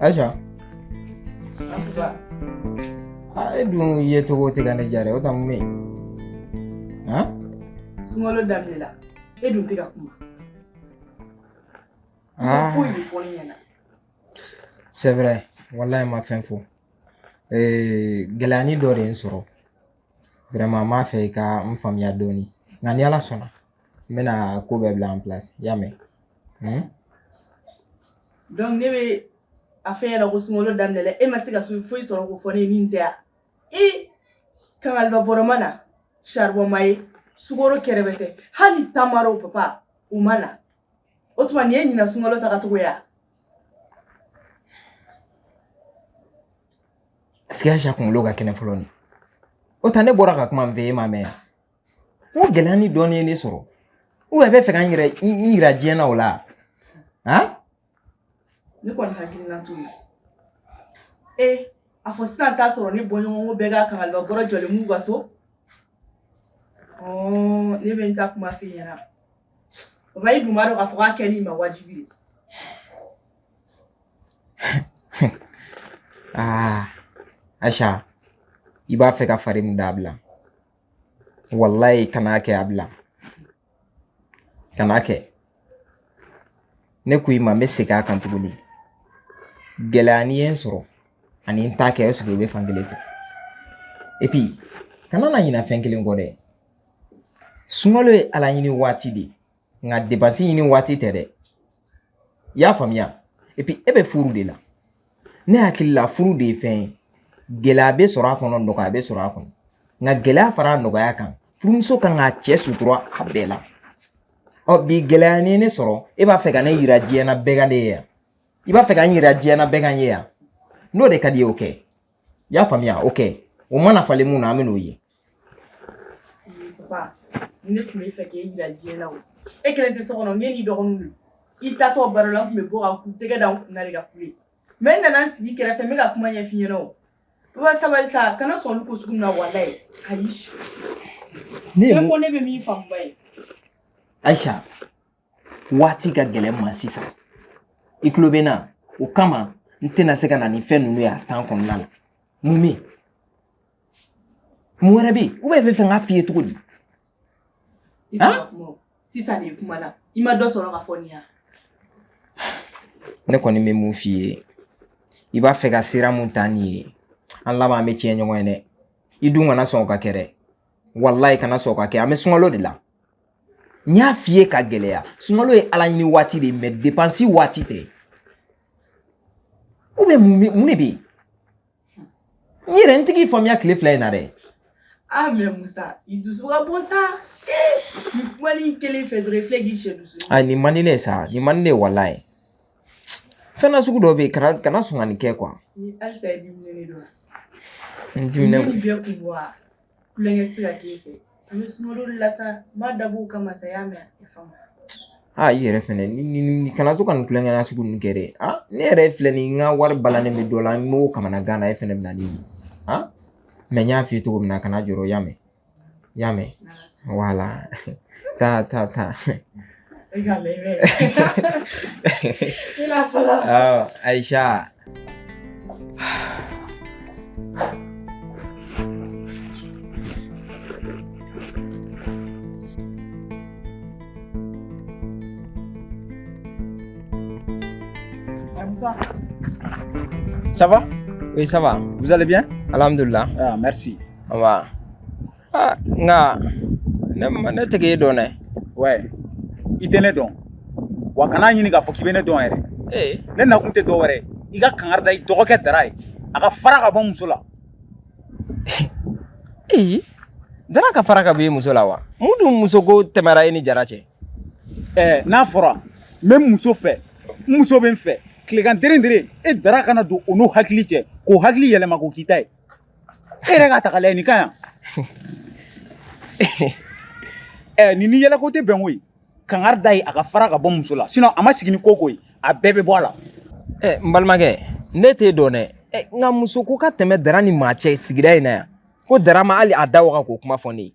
Aisha. I don't yet to go take an ejare. What am I? Huh? Smaller damnila. I don't take a kuma. C'est vrai. Wallahi ma thankful. Gelani dore nsoro. Vraiment ma fait ka mfamia doni. Ngani ala sona. Mena ko be bla en place. Yame. Donc nebe affaire la smaller damnila e masika su foi soro ko fone nintea. Quand elle va boromana charbon mai sugoro kerebete hali tamaro papa umana otman yenyi na sungalo takatuya. Est-ce que Aisha kunloga kene foloni otane bora ka kuma mve ma me mo gelani doni ni soro o ebe fe kan yira jena ola ni kon hakini na tumi afo santa soro ni bonyo ngo bega kan alba bora jole mu gaso ni ben ta kuma fi yana ba yi bumaro ka fuka keni ma wajibi Aisha iba fe ka fari mu dabla wallahi kana ke abla kana ke ne ku ima mesika kan tuguli gelani en soro ani ntake yo sebe fangele fe et puis kana na yina fengele ngode sungalo ala yini wati di nga debansi yini wati tere ya famia et puis ebe furu de la ne akilla furu de fe gela be sora kono ndoka be sora kono nga gela fara ndoka ya kan furumso kan nga che sutura abela o bi gela ni ne soro e ba fe kana yira jiena begande ya iba fe kana yira jiena beganye ya no de kadi okay ya famia okay o mana fale mu na ameno yi papa ne kuma fe ke yira jiena o e kele de sono ngeni do onu ita to barola me bo aku tege da na riga kuli men na si kele fe me ga kuma nya finye no wa sabal sa kana so lu ko sugum na wallahi ayish ne ko ne be mi fambai Aisha wati ga gele masisa iklobena o kama ntena seka na ni fe nunu ya tan kon lala mumi muwarabi ube fe fe nga fie to di si ça ne kuma la ima do soro ka fonia ne ko ni me mu fie iba fe ga sira montani Allah ma me tie nyongo ene idunga na son ka kere wallahi kana so ka ke ame sungalo de la nya fie ka gelea sungalo e ala nyini wati de me dépensi wati te ube mune bi nyire ntigi famia cliff line re mais Moussa idusu wa bonsa wani kele fait de réfléchir dusu ni manine sa ni manine wallahi fena sugu do be kana sunga ni ke kwa ni alsa di mune do ndimne ni bi ku wa kulenge sira kefe ame sungalo la sa madabu kama sayame efama yere fene ni kana to kan kulenge na sugu ngere ne re fle ni nga war balane me dola mo kama na gana fene na ni menya fi to na kana joro yame wala ta Regale ila fala Aisha Ça va? Oui, ça va. Vous allez bien? Alhamdulillah. Merci. Nga ne tege donne. Ouais. Itene don. Wa kana nyini ga foki bene don ere. Ne na kunte do wore. Iga kangarda I dogo ke darai. Aga fara ka bon musula. Dana ka fara ka be musula wa. Mudu musogo temara ini jarache. Na fora. Même muso fe. Muso ben fe. Klegan derendere e dara kana do ono hakli che. Ko hakli yele mako kitai. Rega ta kale ni kan. Ni yele ko te ben wi. Kangarda I aga fara ka bon musula. Sinon ama sigini koko a bebe boala. Mbalmage ne te donne nga muso ko ka teme dara ni mache sigira ina ko dara ma ali adawa ko kuma foni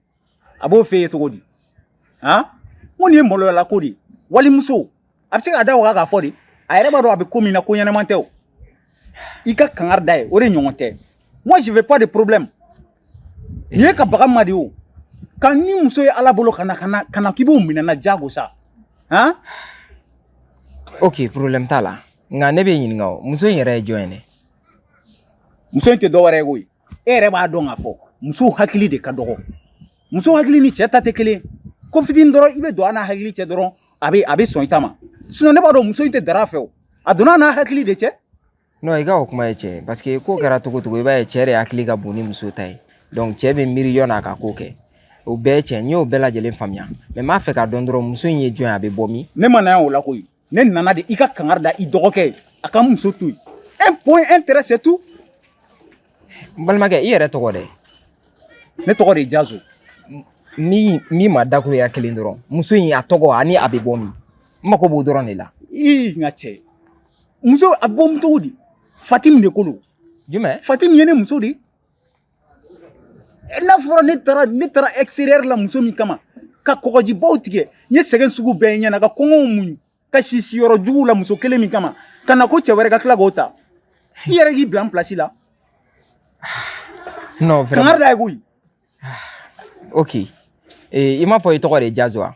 a b'o f'e ye cogo di han n ko nin ye maloyala ko de walimuso a bɛ se k'a da waga k'a fɔ de a yɛrɛ b'a dɔn a bɛ ko min na ko ɲɛnɛman tɛ o i ka kangari da ye o de ɲɔgɔn tɛ moi je veux pas de problème nin ye ka baga ma de o ka ni muso ye ala bolo kana k'i b'o minɛ na jago sa han ok problème t'a la nka ne bɛ ɲininka o muso in yɛrɛ ye jɔn ye ne muso in tɛ dɔwɛrɛ ye koyi e yɛrɛ b'a dɔn k'a fɔ muso hakili de ka dɔgɔ muso hakili ni cɛ ta tɛ kelen ko fitini dɔrɔn i bɛ don a n'a hakili cɛ dɔrɔn a bɛ sɔn i ta ma sinon ne b'a dɔn muso in tɛ dara a fɛ o a donna a n'a hakili de cɛ non i ka o kuma ye cɛ parce que ko kɛra cogo cogo i b'a ye cɛ de hakili ka bon ni muso ta ye donc cɛ bɛ miiri yɔrɔ n'a ka ko kɛ o bɛɛ ye cɛ n y'o bɛɛ lajɛlen faamuya mais n b'a fɛ k'a dɔn dɔrɔn muso in ye jɔn ye a bɛ bɔ min ne ma na yan o la koyi ne nana de i ka kangari da i dɔgɔkɛ ye a ka muso to yen un point intérêt c'est tout n balimakɛ i yɛrɛ tɔgɔ dɛ ne tɔgɔ de ye Jazo min ma dakuruya kelen dɔrɔn muso in a tɔgɔ ani a bɛ bɔ min n mako b'o dɔrɔn de la n ka cɛ muso a bɔ min cogo di Fatim de ko don jumɛn Fatim ye ne muso de n'a fɔra ne taara extérieur la muso min kama ka kɔgɔjibaw tigɛ n ye sɛgɛn sugu bɛɛ ɲɛna ka kɔngɔw muɲu ka si yɔrɔ jugu la muso kelen min kama ka na ko cɛ wɛrɛ ka tila k'o ta i yɛrɛ k'i bila n place la non vraiment kangari da ye koyi ok i m'a fɔ i tɔgɔ de ye Jazo wa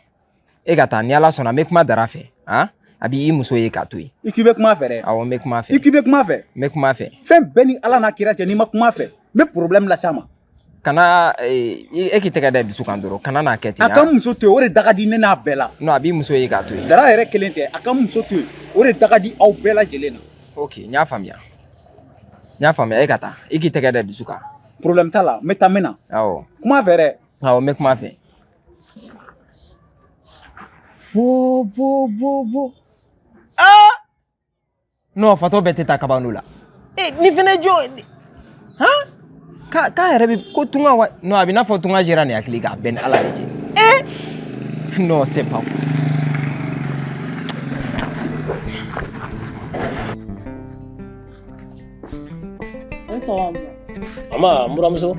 e ka taa ni ala sɔnna n bɛ kuma dara fɛ han a b'i muso ye k'a to yen i k'i bɛ kuma fɛ dɛ awɔ n bɛ kuma fɛ i k'i bɛ kuma fɛ n bɛ kuma fɛ fɛn bɛɛ ni ala n'a kira cɛ n'i ma kuma fɛ n bɛ problème las'a ma kana e k'i tɛgɛ da dusu kan dɔrɔn kana n'a kɛ ten a ka muso to yen o de da ka di ne n'a bɛɛ la non a b'i muso ye k'a to yen dara yɛrɛ kelen tɛ a ka muso to yen o de da ka di aw bɛɛ lajɛlen na ok n y'a faamuya e ka taa i k'i tɛgɛ da dusu kan problème t'a la n bɛ taa n bɛ na awɔ kuma fɛ dɛ awɔ n bɛ kuma fɛ bo non fatɔ bɛɛ tɛ taa kabano la nin fɛnɛ jɔ han k'a yɛrɛ bɛ ko tunga wa non a bɛ n'a fɔ tunga sera nin hakili kan a bɛɛ ni ala de cɛ non c'est pas possible ama muramuso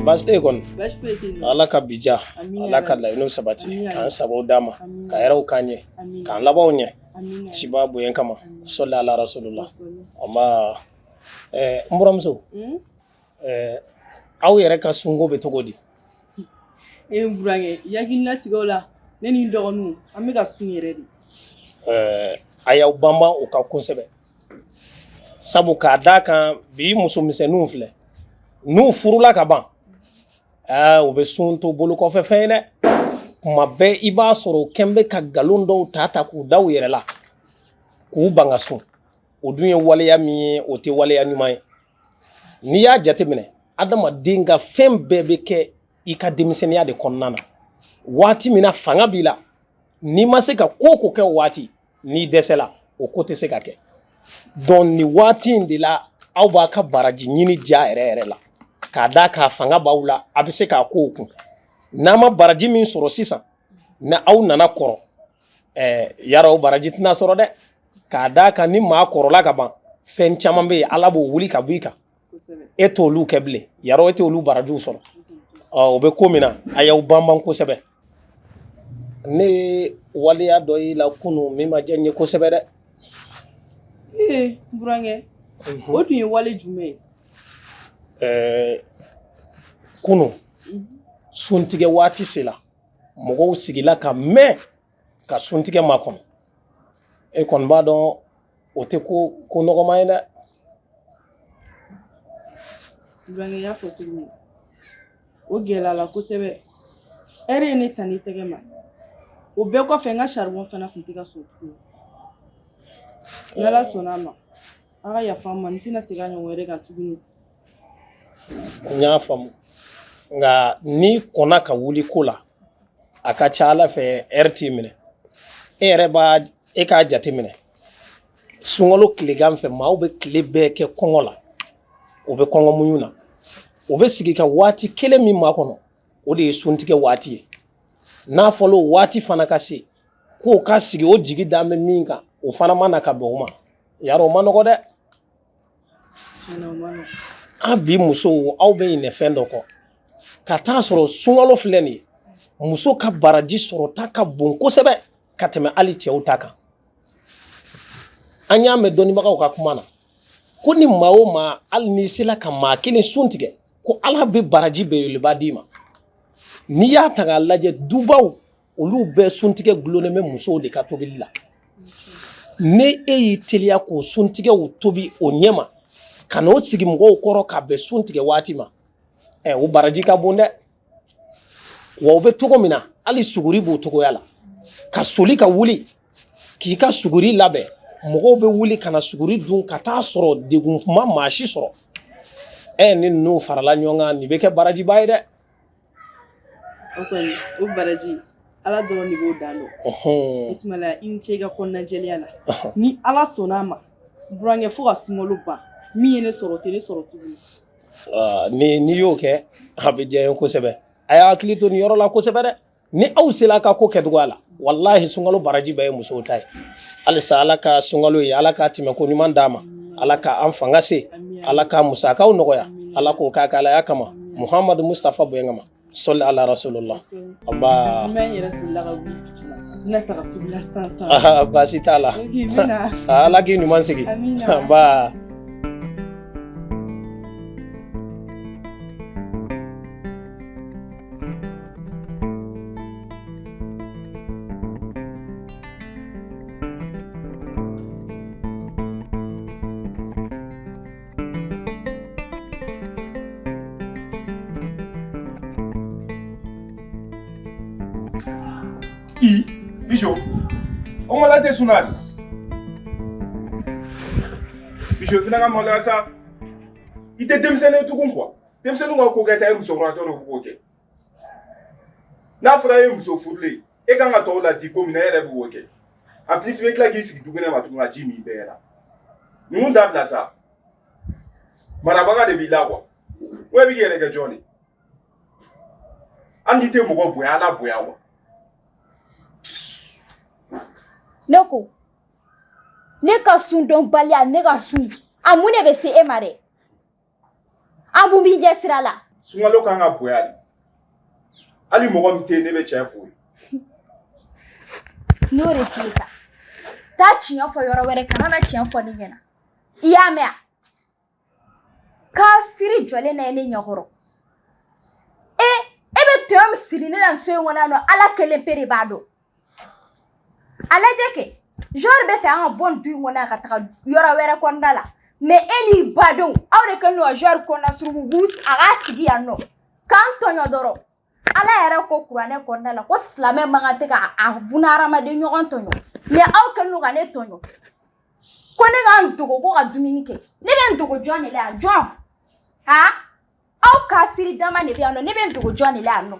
baasi tɛ yen kɔni Baasi foyi tɛ yen nɔ. ala ka bija Amina ala ka yarabi. laɲiniw sabati Amina k'an yarabi. sabaw d'a ma Amina. ka yɛrɛw k'an ɲɛ Amina. k'an labanw ɲɛ Amina. siba bonya kama Amina. sɔli ala rasulullah Rasulullah. ama n buramuso aw yɛrɛ ka sunko bɛ cogo di E ye n burankɛ i hakilina tigɛ o la ne ni n dɔgɔninw an bɛ ka sun yɛrɛ de. a y'aw banban o kan kosɛbɛ sabu k'a d'a kan bi musomisɛnninw filɛ n'u furula ka ban u bɛ sun to bolo kɔfɛ fɛn ye dɛ kuma bɛɛ i b'a sɔrɔ o kɛn bɛ ka nkalon dɔw ta k'u da u yɛrɛ la k'u ban ka sun o dun ye waleya min ye o tɛ waleya ɲuman ye n'i y'a jateminɛ adamaden ka fɛn bɛɛ bɛ kɛ i ka denmisɛnniya de kɔnɔna na waati min na fanga b'i la n'i ma se ka ko o ko kɛ o waati n'i dɛsɛla o ko tɛ se ka kɛ donc nin waati in de la aw b'a ka baraji ɲini ja yɛrɛ yɛrɛ la k'a d'a k'a fanga b'aw la a bɛ se k'a ko o kun n'a ma baraji min sɔrɔ sisan ni aw nana kɔrɔ yara o baraji tɛna sɔrɔ dɛ k'a d'a kan ni maa kɔrɔla ka ban fɛn caman bɛ yen ala b'o wuli ka bɔ i kan Kosɛbɛ. e t'olu kɛ bilen yara e t'olu barajiw sɔrɔ o bɛ ko min na a y'aw banban kosɛbɛ ne ye waleya dɔ y'i la kunun min ma diya n ye kosɛbɛ dɛ n burankɛ o tun ye wale jumɛn ye. kunun suntigɛ waati sera mɔgɔw sigila ka mɛn ka suntigɛ makɔnɔ e kɔni b'a dɔn o tɛ ko nɔgɔma ye dɛ n burankɛ y'a fɔ cogo min o gɛlɛyala kosɛbɛ ɛri ye ne ta n'i tɛgɛ ma o bɛɛ kɔfɛ n ka charbon fana tun tɛ ka sɔn tuguni ni ala sɔnna a ma a ka yafa n ma n tɛna segin a ɲɔgɔn wɛrɛ kan tuguni. n y'a faamu nka n'i kɔnna ka wuli ko la a ka ca ala fɛ ɛri t'i minɛ e yɛrɛ k'a jateminɛ sunkalo tilegan fɛ maaw bɛ tile bɛɛ kɛ kɔngɔ la o bɛ kɔngɔ muɲu na o bɛ sigi ka waati kelen min ma kɔnɔ o de ye suntigɛ waati ye n'a fɔra o waati fana ka se k'o ka sigi o jigi da bɛ min kan o fana ma na ka bɛn o ma yarɔ o ma nɔgɔ dɛ an bi musow aw bɛ ɲinɛ fɛn dɔ kɔ ka taa sɔrɔ sunkalo filɛ nin ye muso ka baraji sɔrɔ ta ka bon kosɛbɛ ka tɛmɛ hali cɛw ta kan an y'a mɛn dɔnnibagaw ka kuma na ko ni maa o maa hali n'i sera ka maa kelen sun tigɛ ko ala bɛ baraji belebeleba d'i ma n'i y'a ta k'a lajɛ dubaw olu bɛɛ suntigɛ gulonnen bɛ musow de ka tobili la ne e y'i teliya k'o suntigɛw tobi o ɲɛma ka n'o sigi mɔgɔw kɔrɔ ka bɛn suntigɛ waati ma o baraji ka bon dɛ wa o bɛ cogo min na hali suguri b'o cogoya la ka soli ka wuli k'i ka suguri labɛn mɔgɔw bɛ wuli ka na suguri dun ka taa sɔrɔ degun ma maa si sɔrɔ ni ninnu farala ɲɔgɔn kan nin bɛ kɛ barajiba ye dɛ o kɔni o baraji ala dɔrɔn de b'o dan dɔn o tuma la i ni ce i ka kɔnɔna jɛlenya la ni ala sɔnn'a ma burankɛ fo ka sunkalo ban min ye ne sɔrɔ tɛ ne sɔrɔ tuguni n'i y'o kɛ a bɛ diya n ye kosɛbɛ a y'a hakili to nin yɔrɔ la kosɛbɛ dɛ ni aw sera a ka ko kɛcogoya la walahi sunkalo baraji bɛɛ ye musow ta ye halisa ala ka sunkalo ye ala ka tɛmɛ ko ɲuman d'a ma ala ka an fanga se ala ka musakaw nɔgɔya ala k'o k'a ka alaya kama muhamadu mustafa bonya kama sɔli ala rasulullah aba baasi t'a la ala k'i ɲuman sigi aba Bicho, on m'a laissé son âme. Bicho, finalement, on l'a ça. Il était démissionné tout comme quoi. Démissionné, on a coquette à un sourateur au côté. N'a frère, un souffoulé. Et quand on l'a dit, comme il est révoqué. En plus, avec la guise qui double ma tour à Jimmy Bera. Nous d'abord ça. Marabaga de Villawa. Où est-ce que Johnny? Andité mon boy à la boyawa. Neko ne ka sun dɔn baliya ne ka sun a mun de bɛ se e ma dɛ an mun b'i ɲɛ sira la sunkalo kan ka bonya de hali mɔgɔ min tɛ yen ne bɛ cɛ fo n'o de f'i ye sa taa tiɲɛ fɔ yɔrɔ wɛrɛ kana na tiɲɛ fɔ ne ɲɛna i y'a mɛn a kafiri jɔlen na ye ne ɲɛkɔrɔ e bɛ tɔn min siri ne na so in kɔnɔ yan nɔ ala kelen pe de b'a dɔn alajɛ kɛ jɔn bɛ fɛ an ka bɔ nin du in kɔnɔ yan ka taga yɔrɔ wɛrɛ kɔnɔna la mais e n'i badenw aw de kɛlen don ka jɔn kɔnɔna suruku a k'a sigi yan nɔ k'an tɔɲɔ dɔrɔn ala yɛrɛ ko kuranɛ kɔnɔna la ko silamɛ man kan tɛ ka bunahadamaden ɲɔgɔn tɔɲɔ mais aw kɛlen don ka ne tɔɲɔ ko ne ka n dogo ko ka dumuni kɛ ne bɛ n dogo jɔn de la yan jɔn aw kafiri dama de bɛ yan nɔ ne bɛ n dogo jɔn de la yan nɔ.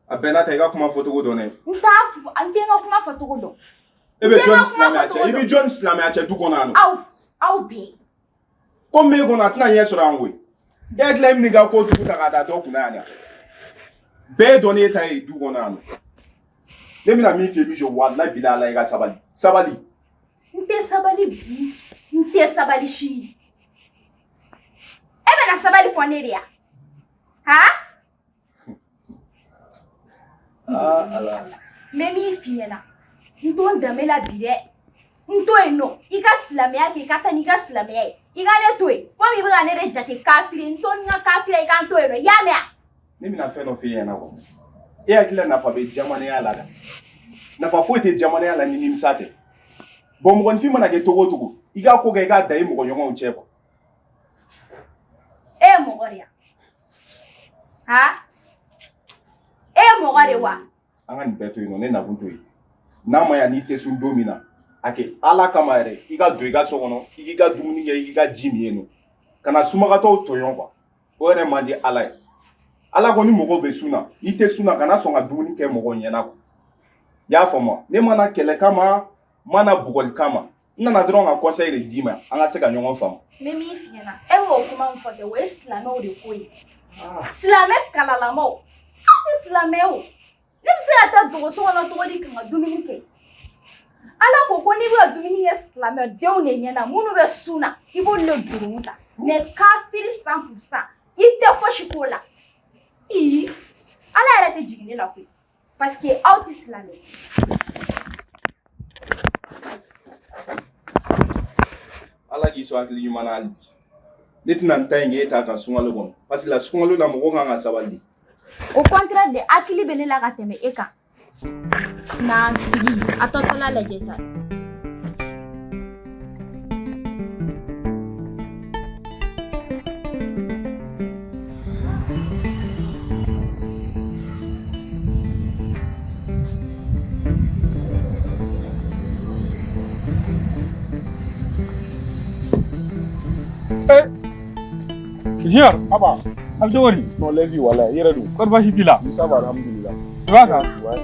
A bɛɛ n'a ta i ka kuma fɔcogo dɔn dɛ. N t'a n tɛ n ka kuma fɔcogo dɔn. E bɛ jɔn silamɛya cɛ i bɛ jɔn silamɛya cɛ du kɔnɔ yan nɔ. Aw bɛɛ. Komi e kɔnɔ a tɛna ɲɛ sɔrɔ an koyi. E hakili la e bɛ n'i ka ko tugu ta k'a da dɔ kunna yan. Bɛɛ dɔn e ta ye du kɔnɔ yan nɔ. Ne bɛna min f'i ye Bijou walahi bilahi ala i ka sabali. Sabali. N tɛ sabali bi n tɛ sabali sini. E bɛna sabali fɔ ne de ya? Ala. N bɛ min f'i ɲɛna n to n danbe la bi dɛ n to yen nɔ i ka silamɛya kɛ i ka taa n'i ka silamɛya ye i ka ne to yen komi i bɛ ka ne de jate kafiri n to ni n ka kafiriya i ka n to yen nɔ i y'a mɛn wa? Ne bɛna fɛn dɔ f'i ɲɛna kɔ. E hakili la nafa bɛ jamanaya la dɛ. Nafa foyi tɛ jamanaya la ni nimisa tɛ. Bon mɔgɔninfin mana kɛ togo o togo i k'a ko kɛ i k'a da i mɔgɔ ɲɔgɔnw cɛ kɔ. E ye mɔgɔ de ya? E ye mɔgɔ de wa? An ka nin bɛɛ to yen nɔ ne nakun to yen. N'a ma ɲa n'i tɛ sun don min na a kɛ ala kama yɛrɛ i ka don i ka so kɔnɔ i k'i ka dumuni kɛ i k'i ka ji min yen nɔ ka na sumagatɔw tɔɲɔ kuwa o yɛrɛ man di ala ye. Ala ko ni mɔgɔw bɛ sun na n'i tɛ sun na kana sɔn ka dumuni kɛ mɔgɔw ɲɛna kuwa. I y'a faamu ne mana kɛlɛ kama mana bugɔli kama n nana dɔrɔn ka conseil de d'i ma an ka se ka ɲɔgɔn faamu. N bɛ min f'i ɲɛna e b'o kuma min fɔ kɛ o ye silamɛw de ko ye. Silamɛ kalalamaw aw tɛ silamɛ o. Ne bɛ se ka taa dogoso kɔnɔ cogo di ka n ka dumuni kɛ? Ala ko n'i bɛ ka dumuni kɛ silamɛdenw de ɲɛna minnu bɛ sun na i b'olu de juru ta mais kafiri 100% i tɛ fosi k'o la. Ala yɛrɛ tɛ jigin ne la koyi parce que aw ti silamɛ. Ala k'i sɔn hakili ɲuman na hali bi. Ne tɛna n ta in kɛ e t'a kan sunkalo kɔnɔ parce que la sunkalo la mɔgɔ kan ka sabali. Au contraire de hakili bɛ ne la ka tɛmɛ e kan. N'an sigi a tɔtɔla lajɛ sa. Junior, Aba, Abdouari, non laisse wala, yɛrɛ dun. kɔri baasi t'i la? Ça va alhamdulillah. Tu b'a kan? Ouais.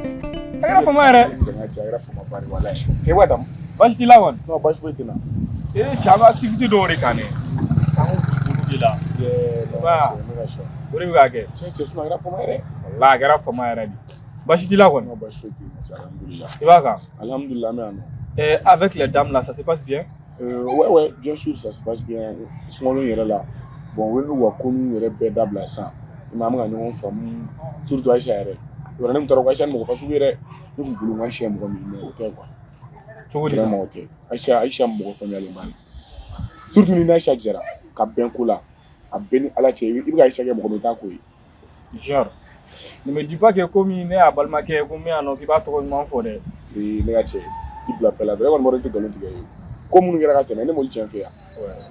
A kɛra fama yɛrɛ. Cɛ a kɛra fama bari wala. Cɛ b'a dam. Baasi t'i la kɔni? Non baasi foyi tɛ na. Cɛ an ka activité dɔw de kan dɛ. An ko olu de la. Cɛ ne ka sɔn. O de bɛ ka kɛ. Cɛ a kɛra fama yɛrɛ. Walahi a kɛra fama yɛrɛ de. Baasi t'i la kɔni? Non baasi foyi tɛ na, cɛ alhamdulillah. Tu b'a kan? Alhamdulillah mais non. Avec les dames là, ça se passe bien? Ouais, bien sûr ça se passe bien. Sunkalo yɛrɛ la. Bon, we n'u ka ko ninnu yɛrɛ bɛɛ dabila sisan. I ma an bɛ ka ɲɔgɔn faamu surtout Aïcha yɛrɛ. Yɔrɔ ne tun taara ko Aïcha ni mɔgɔ fasugu yɛrɛ. Ne tun bolo n ka siyɛ mɔgɔ min mais o tɛ quoi. Cogo di? Vraiment o tɛ. Aïcha mɔgɔ faamuyalen ba de. Surtout ni Aïcha jɛra ka bɛn ko la. A bɛn ni Ala cɛ i bɛ ka Aïcha kɛ mɔgɔ min t'a ko ye. Genre, ne me dis pas que comme il est à balimakɛ ko min y'a nɔ k'i b'a tɔgɔ ɲuman fɔ dɛ. Ne ka cɛ i bila bɛɛ la dɔrɔn e kɔni b'a dɔn i tɛ nkalon tigɛ ye. Ko minnu kɛra ka tɛmɛ ne m'olu tiɲɛ fɛ yan.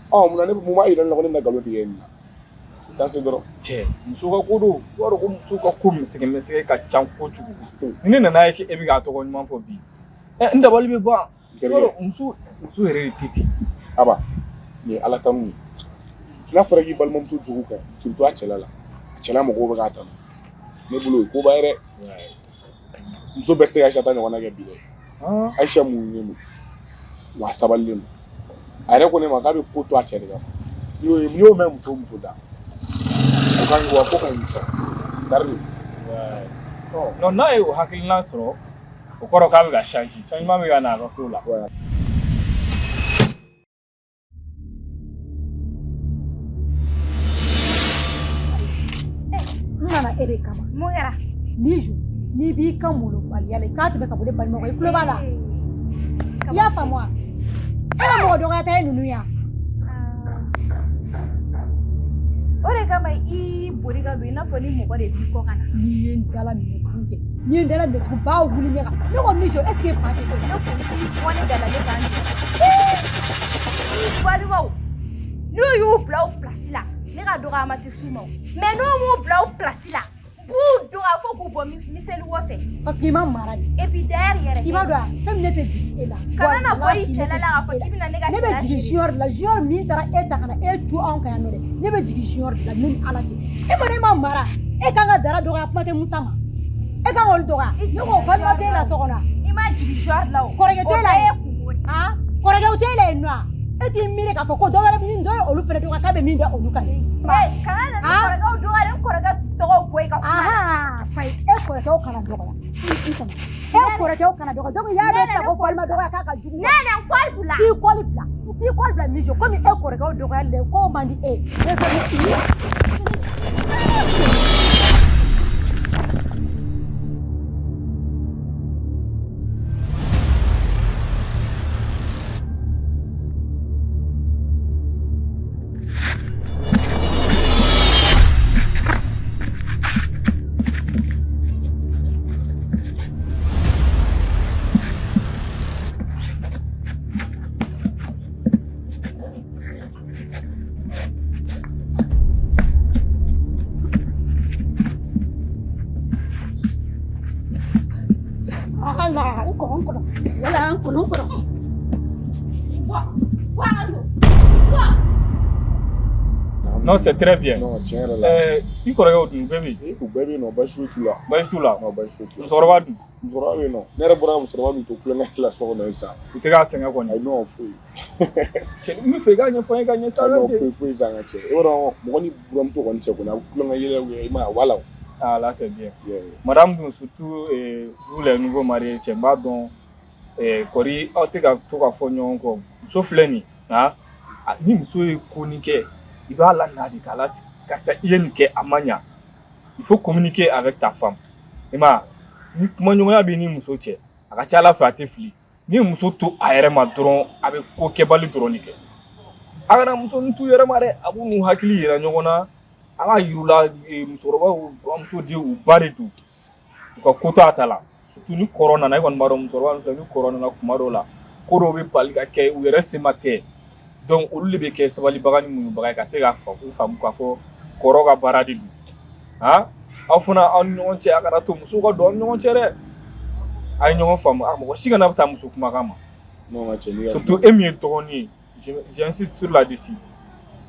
Mun b'a yira ne la ko ne bɛna nkalon tigɛ yen na. Ça c'est drôle. Cɛ, muso ka ko don. I b'a dɔn ko muso ka ko misɛgɛmisɛgɛ ka ca kojugu. Ni ne nana ye k'e bɛ k'a tɔgɔ ɲuman fɔ bi. N dabali bɛ ban. I b'a dɔn muso yɛrɛ de tɛ ten. Aba, nin ye Ala tanu ye. N'a fɔra k'i balimamuso jugu kɛ surtout a cɛla la. A cɛla mɔgɔw bɛ k'a tanu. Ne bolo o ye koba ye dɛ. Muso bɛɛ tɛ se ka Aïcha ta ɲɔgɔnna kɛ bi dɛ. Aïcha muɲunen don. Wa a sabalilen don. A yɛrɛ ko ne ma k'a bɛ ko to a cɛ de kama. N'i y'o mɛn muso da. O ka ɲi wa ko ka ɲi sa. Dari. Non, n'a ye o hakilina sɔrɔ, o kɔrɔ k'a bɛ ka changer. Changement bɛ ka na a ka ko la. N nana e de kama. Mun kɛra? Bijou, n'i b'i ka molobaliya la i k'a tɛmɛ ka bɔ ne balimaw kan i tulo b'a la. I y'a faamu wa? E ka mɔgɔ dɔgɔyata ye ninnu ya. O de kama i boli ka don i n'a fɔ ni mɔgɔ de b'i kɔ ka na. N'i ye n dala minɛ tugun kɛ, n'i ye n dala minɛ tugun b'a wuli ɲɛ kan. Ne ko Bijou, est-ce que fa tɛ se? Ne ko i bɔ ne dala ne k'an jɔ. I balimaw, n'u y'u bila o place la, ne ka dɔgɔyama tɛ s'u ma o. Mais n'u m'u bila o place la, b'u dɔgɔya fo k'u bɔ miseli wo fɛ. Parce que i ma mara de. Et puis d'ailleurs yɛrɛ. I b'a dɔn a fɛn min ne tɛ jigin e la. Kana na bɔ i cɛla la k'a fɔ k'i bɛna ne ka ne bɛ jigin junior de la junior min taara e ta ka na e to anw kan yan nɔ dɛ ne bɛ jigin junior de la ne ni Ala cɛ e ma ne ma mara e kan ka dara dɔgɔya kuma tɛ Musa ma e kan k'olu dɔgɔya ne ko balima t'e la so kɔnɔ I ma jigin junior de la o. kɔrɔkɛ t'e la ye kungo de. kɔrɔkɛw t'e la yen nɔ e t'i miiri k'a fɔ ko dɔ wɛrɛ bɛ ni dɔ ye olu fɛnɛ dɔgɔya k'a bɛ min da olu kan dɛ. Kana na ni kɔrɔkɛw dɔgɔya ni kɔrɔkɛ tɔgɔw bɔ i ka kuma la. Fayi e kɔrɔkɛw kana dɔgɔya e kɔrɔkɛw kana dɔgɔya donc y'a dɔn sisan ko balima dɔgɔya k'a ka jugu. Ne na n kɔli bila. T'i kɔli bila Bijou komi e kɔrɔkɛw dɔgɔyali dɛ k'o man di e. Non, c'est très bien. Non, tiɲɛ yɛrɛ la. I kɔrɔkɛw dun bɛɛ bɛ yen. U bɛɛ bɛ yen nɔ baasi foyi t'u la. Baasi t'u la. Non baasi foyi t'u la. Musokɔrɔba dun. Musokɔrɔba bɛ yen nɔ. Ne yɛrɛ bɔra musokɔrɔba min to kulonkɛ la so kɔnɔ sisan. U tɛ k'a sɛgɛn kɔni. Ayi non foyi. Cɛ n bɛ fɛ i k'a ɲɛfɔ n ye ka ɲɛ sa. Non foyi san ka cɛ. E b'a dɔn mɔgɔ ni buramuso kɔni cɛ kɔni a bɛ kulonkɛ yɛlɛ i ma wala. Ah là c'est bien. Madame dun surtout vous les nouveaux mariés cɛ n b'a dɔn kɔri aw tɛ ka to ka fɔ ɲɔgɔn kɔ muso filɛ nin ni muso ye ko nin kɛ i b'a la na de k'a lasigi karisa i ye nin kɛ a ma ɲa il faut communiquer avec ta femme i ma ni kuma ɲɔgɔnya bɛ ni muso cɛ a ka ca Ala fɛ a tɛ fili ni muso to a yɛrɛ ma dɔrɔn a bɛ ko kɛbali dɔrɔn de kɛ a kana musonin t'u yɛrɛ ma dɛ a b'u n'u hakili yira ɲɔgɔn na a ka yir'u la musokɔrɔbaw bamuso de u ba de don u ka ko to a ta la surtout ni kɔrɔ nana e kɔni b'a dɔn musokɔrɔba min filɛ ni kɔrɔ nana kuma dɔw la ko dɔw bɛ bali ka kɛ u yɛrɛ se ma tɛ donc olu de bɛ kɛ sabalibaga ni muɲubaga ye ka se ka faamu k'a fɔ kɔrɔ ka baara de don aw fana aw ni ɲɔgɔn cɛ a kana to musow ka don aw ni ɲɔgɔn cɛ dɛ a ye ɲɔgɔn faamu a mɔgɔ si kana taa muso kumakan ma surtout e min ye dɔgɔnin ye j'insiste sur la dessus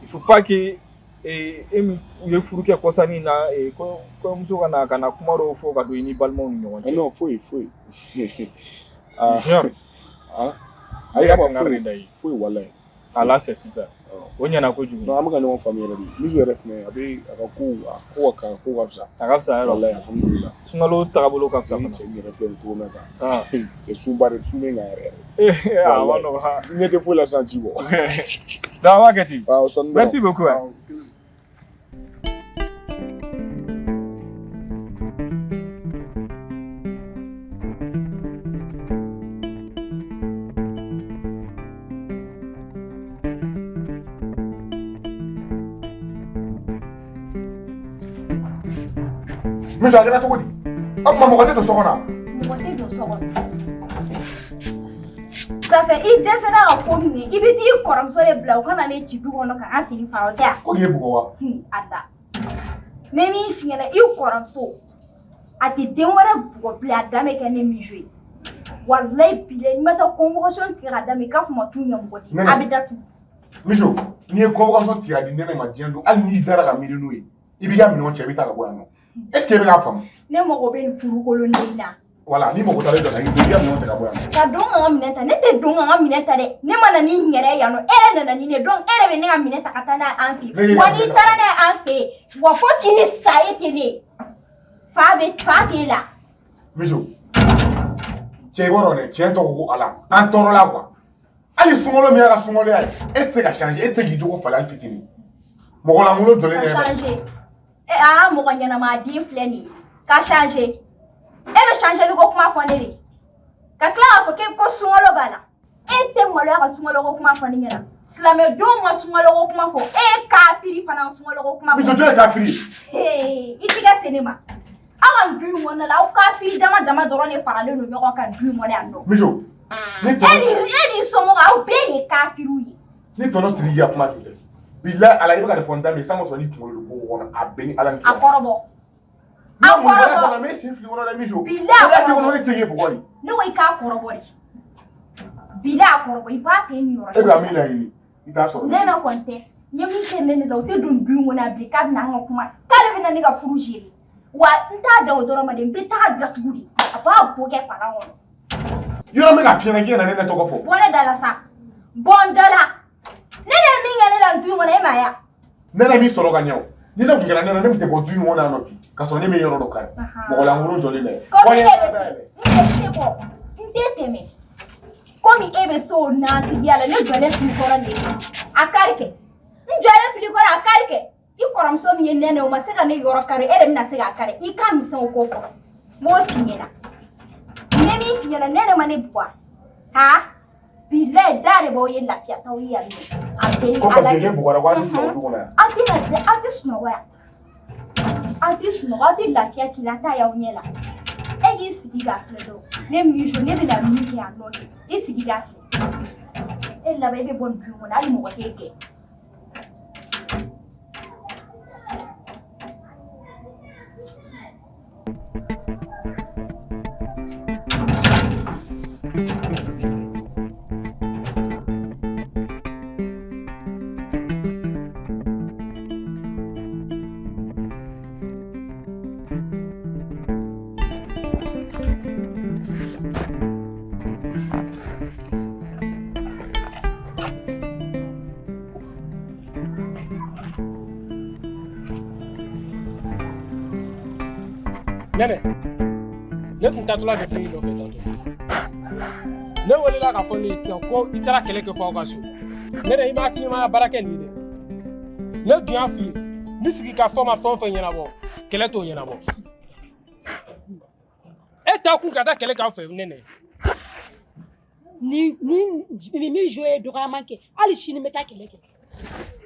il faut pas que e min u ye furu kɛ kɔsani na kɔɲɔmuso ka na kuma dɔw fɔ ka don i ni balimaw ni ɲɔgɔn cɛ non foyi a y'a fɔ n da ye foyi walayi ala c'est super o ɲɛna kojugu non an bɛ ka ɲɔgɔn faamu yɛrɛ de miso yɛrɛ fɛnɛ a bɛ a ka ko ka fisa a ka fisa yɛrɛ walayi alhamdulilah sunkalo tagabolo ka fisa cɛ in yɛrɛ filɛ nin cogo min kan cɛ sunba de sun bɛ kan yɛrɛ a ma nɔgɔ ɲɛ tɛ foyi la sisan ci bɔ donc an b'a kɛ ten merci beaucoup Miso a kɛra cogo di? O tuma mɔgɔ tɛ don so kɔnɔ? Mɔgɔ tɛ don so kɔnɔ. Ça fait i dɛsɛra ka ko min ye i bɛ t'i kɔrɔmuso de bila u kana ne ci du kɔnɔ ka an fini fara o tɛ wa? Ko k'i ye bugɔ wa? A da. N bɛ min f'i ɲɛna i kɔrɔmuso a tɛ den wɛrɛ bugɔ bilen a dan bɛ kɛ ne Miso ye. Walayi bilayi n'i ma taa convocation tigɛ ka d'a ma i k'a fɔ n ma t'u ɲɛmɔgɔ di a bɛ datugu. Miso n'i ye convocation tigɛ ka di Nɛnɛ ma diɲɛ don hali n'i dara ka miiri n'o ye i b'i ka minɛnw cɛ i bɛ taa ka bɔ yan nɔ. Est-ce que i bɛ k'a faamu? Ne mago bɛ nin furu kolonlen in na. Voilà ni mago t'ale dɔ la i b'i ka minɛnw cɛ ka bɔ yan nɔ. Ka don ka n ka minɛn ta ne tɛ don ka n ka minɛn ta dɛ ne ma na ni n yɛrɛ ye yan nɔ e yɛrɛ nana ni ne donc e yɛrɛ bɛ ne ka minɛn ta ka taa n'a ye an fɛ yen wa n'i taara n'a ye an fɛ yen wa fo k'i sa e tɛ ne fa t'e la. Miso cɛ i b'a dɔn dɛ tiɲɛ tɔgɔ ko Ala an tɔɔrɔla quoi hali sunkalo min y'a ka sunkaloya ye e tɛ se ka changer e tɛ se k'i jogo falen hali fitinin mɔgɔ lankolon jɔlen ka changer mɔgɔ ɲɛnama den filɛ nin ye ka changer e bɛ changer ni ko kuma fɔ ne de ka tila k'a fɔ k'e ko sunkalo b'a la e tɛ maloya ka sunkalo ko kuma fɔ ne ɲɛna silamɛdenw ma sunkalo ko kuma fɔ e ye kafiri fana ka sunkalo ko kuma fɔ. Miso jɔn ye kafiri? I t'i ka se ne ma aw ka du in kɔnɔna la aw kafiri dama dama dɔrɔn de faralen don ɲɔgɔn kan du in kɔnɔ yan nɔ. Miso e ni somɔgɔ aw bɛɛ de ye kafiriw ye. Ni tɔnɔ siri y'a kuma kɛ bilayi Ala i bɛ ka nin fɔ n da min san ma sɔn ni kunkolo don ko kɔnɔ a bɛɛ ni Ala ni kira. A kɔrɔbɔ. Mɛ sen fili kɔnɔ dɛ Miso. Bilayi a kɔrɔbɔ. Ne tɛ k'e bugɔ de. Ne ko i k'a kɔrɔbɔ de. Bilayi a kɔrɔbɔ i b'a kɛ nin yɔrɔ. E bɛ ka min laɲini i t'a sɔrɔ. Nɛnɛ kɔni tɛ n ye min kɛ Nɛnɛ la o tɛ don du in kɔnɔ a bilen k'a bɛ na an ka kuma k'ale bɛ na ne ka furu gérer wa n t'a da o dɔrɔn ma dɛ n bɛ taa datugu de a b'a bo kɛ palan kɔnɔ. Yɔrɔ min ka fiɲɛ na k'i na Nɛnɛ tɔgɔ fɔ. Bɔ ne da la sa bɔ n da la Nɛnɛ ye min kɛ ne la du in kɔnɔ e m'a ye wa. Nɛnɛ min sɔrɔ ka ɲɛ o ni ne tun kɛra Nɛnɛ ne tun tɛ bɔ du in kɔnɔ yan nɔ bi ka sɔrɔ ne bɛ yɔrɔ dɔ kari mɔgɔ lankolon jɔlen dɛ. Komi e bɛ n tɛ tɛmɛ komi e bɛ se o nafigiya la ne jɔlen fili kɔrɔ de ye a kari kɛ n jɔlen fili kɔrɔ a kari kɛ i kɔrɔmuso min ye Nɛnɛ o ma se ka ne yɔrɔ kari e de bɛna se k'a kari i ka misɛn o ko kɔrɔ n b'o f'i ɲɛna n ye min f'i ɲɛna Nɛnɛ ma ne bugɔ ha bilayi da de b'aw ye lafiya t'aw ye yan nɔ a bɛ ni Ala cɛ. Ko parce que ne bugɔra ko a tɛ sunɔgɔ du kɔnɔ yan. Aw tɛ sunɔgɔ yan aw tɛ sunɔgɔ aw tɛ lafiya k'i la taa y'aw ɲɛ la e k'i sigi k'a filɛ dɔrɔn ne Miso ne bɛna min kɛ yan nɔ i sigi k'a filɛ e laban e bɛ bɔ nin du in kɔnɔ hali mɔgɔ t'e kɛ. Nɛnɛ ne tun taatɔla de fɛn in nɔfɛ tantôt ne welela k'a fɔ ne ye sisan ko i taara kɛlɛ kɛ fɔ aw ka so Nɛnɛ i ma hakilimaya baara kɛ nin ye dɛ ne dun y'a f'i ye ni sigi ka fɔ ma fɛn o fɛn ɲɛnabɔ kɛlɛ t'o ɲɛnabɔ E t'a kun ka taa kɛlɛ k'aw fɛ nɛnɛ. Ni mi jouer dɔgɔyama kɛ hali sini n bɛ taa kɛlɛ kɛ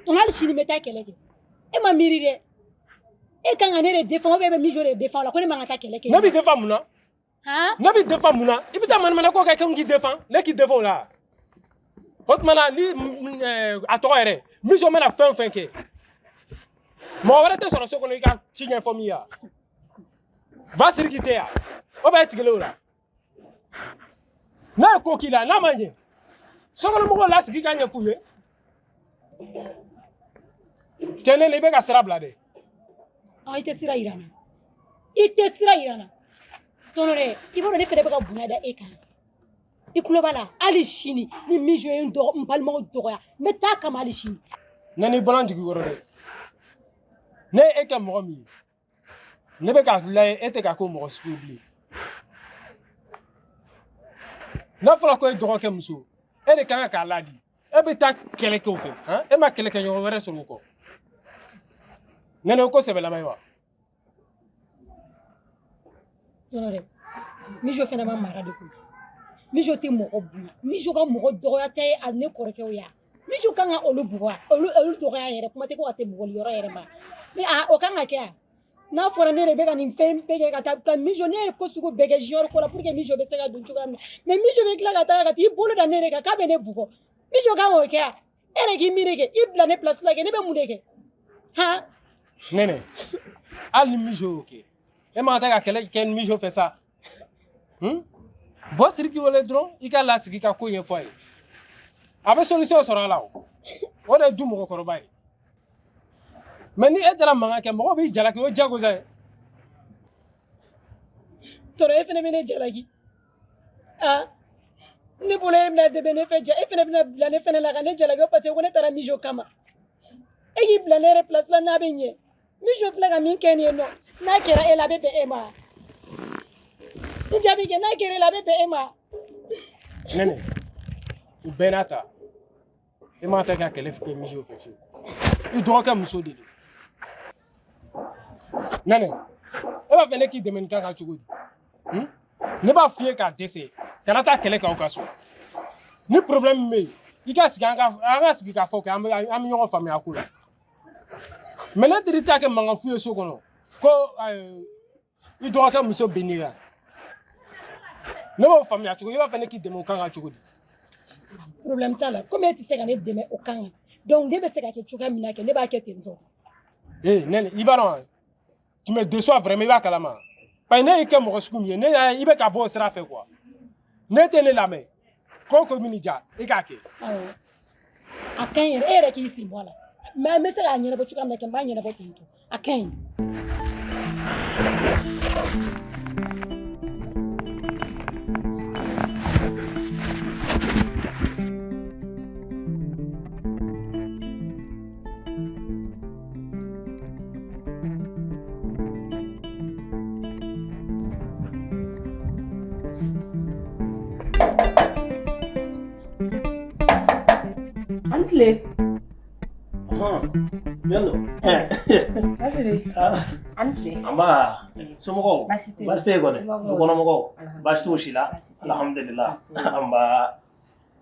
donc hali sini n bɛ taa kɛlɛ kɛ e ma miiri dɛ e kan ka ne de défend ou bien e bɛ mi jouer de défend la ko ne man ka taa kɛlɛ kɛ. Ne b'i défend mun na? Ne b'i défend mun na? I bɛ taa manamana ko kɛ k'i défend ne k'i défend o la. O tuma na ni a tɔgɔ yɛrɛ Mijo mana fɛn o fɛn kɛ mɔgɔ wɛrɛ tɛ sɔrɔ so kɔnɔ i ka ci ɲɛfɔ min ya. Va siriki tɛ yan o bɛ tigɛlen o la. N'a ye ko k'i la n'a ma ɲɛ sokɔnɔmɔgɔw lasigi ka ɲɛ f'u ye. Cɛ ne i bɛ ka sira bila dɛ. I tɛ sira yira n na i tɛ sira yira n na tonton i b'a dɔn ne fana bɛ ka bonya da e kan i tulo b'a la hali sini ni min joué n balimaw dɔgɔya n bɛ taa kama hali sini. Ne n'i bɔra n jigi kɔrɔ dɛ ne e kɛ mɔgɔ min ye ne bɛ k'a lajɛ e tɛ ka ko mɔgɔ sugu bilen. N'a fɔra ko e dɔgɔkɛ muso e de kan k'a ladi e bɛ taa kɛlɛ kɛ o fɛ e ma kɛlɛ kɛ ɲɔgɔn wɛrɛ sɔrɔ o kɔ. Nɛnɛ o ko sɛbɛ laban ye wa. tonton Mijo fana ma mara de koyi Mijo tɛ mɔgɔ bonya Mijo ka mɔgɔ dɔgɔya tɛ a ne kɔrɔkɛw ya Mijo kan ka olu bugɔ olu dɔgɔya yɛrɛ kuma tɛ ko ka se bugɔli yɔrɔ yɛrɛ ma mais o kan ka kɛ a n'a fɔra ne de bɛ ka nin fɛn bɛɛ kɛ ka taa ka Mijo ne ye ko sugu bɛɛ kɛ junior ko la pour que Mijo bɛ se ka don cogoya min na mais Mijo bɛ tila ka taa ka t'i bolo da ne de kan k'a bɛ ne bugɔ Mijo kan k'o kɛ a e de k'i miiri kɛ i bila ne place la kɛ ne bɛ mun de kɛ han. Nɛnɛ hali ni Mijo y'o kɛ e ma taa ka kɛlɛ kɛ ni Mijo fɛ sa. Bɔ siriki wele dɔrɔn i ka lasigi ka ko ɲɛfɔ a ye a bɛ solution sɔrɔ a la o de ye du mɔgɔkɔrɔba ye. Mais ni e taara mankan kɛ mɔgɔw b'i jalaki o ye diyagosa ye. tonton e fana bɛ ne jalaki ne bolo e bɛna dɛbɛ ne fɛ e fana bɛna bila ne fana la ka ne jalaki parce que ko ne taara Mijo kama e k'i bila ne yɛrɛ place la n'a bɛ ɲɛ Mijo filɛ ka min kɛ nin ye nɔ n'a kɛra e la a bɛ bɛn e ma n jaabi kɛ n'a kɛra e la a bɛ bɛn e ma. Nɛnɛ u bɛɛ n'a ta e ma taa ka kɛlɛ kɛ Mijo fɛ fiyewu i dɔgɔkɛ muso de don. Nɛnɛ e b'a fɛ ne k'i dɛmɛ nin kan kan cogo di ne b'a f'i ye k'a dɛsɛ kana taa kɛlɛ kɛ aw ka so ni problème min bɛ yen i ka sigi an ka sigi k'a fɔ kɛ an bɛ ɲɔgɔn faamuya a ko la mais ne teri t'a kɛ mankan f'u ye so kɔnɔ ko i dɔgɔkɛ muso bɛ n'i kan ne b'o faamuya cogo i b'a fɛ ne k'i dɛmɛ o kan kan cogo di. problème t'a la comme e tɛ se ka ne dɛmɛ o kan kan donc ne bɛ se ka kɛ cogoya min na kɛ ne b'a kɛ ten tɔ. Nɛnɛ i b'a dɔn tu me déçois vraiment i b'a kalama parce que ne y'i kɛ mɔgɔ sugu min ye ne y'a ye i bɛ ka bɔ o sira fɛ quoi ne tɛ ne lamɛn ko o ko min diya i k'a kɛ. awɔ a ka ɲi yɛrɛ e yɛrɛ k'i sen bɔ a la mais n bɛ se k'a ɲɛnabɔ cogoya min na kɛ n b'a ɲɛnabɔ ten tɔ a ka ɲi. Antile. Yallo. Asiri. Antile. Amba somɔgɔw baasi tɛ yen kɔni dukɔnɔmɔgɔw baasi t'o si la alhamdulilah amba.